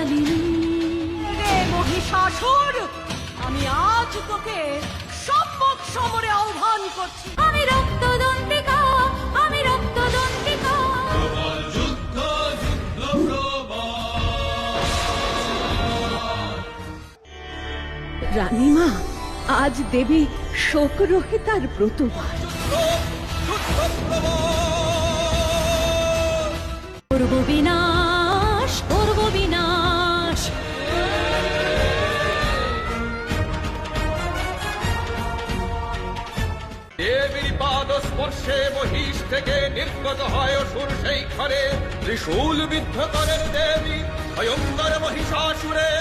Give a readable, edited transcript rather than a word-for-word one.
কালিনী রে মহিষাসুর, আমি আজ তোকে সম্মুখ সমরে আহ্বান করছি। আমি রক্তদন্তিকা, আমি রক্তদন্তিকা। যুদ্ধ যুদ্ধ রানীমা, আজ দেবী শোকরহিতার ব্রতবার। করব বিনাশ, করব বিনাশ। দেবীর পাদ স্পর্শে মহিষ থেকে নির্গত হয় অসুর সেই ক্ষণে ত্রিশূল বিদ্ধ করেন দেবী ভয়ঙ্কর মহিষাসুরে।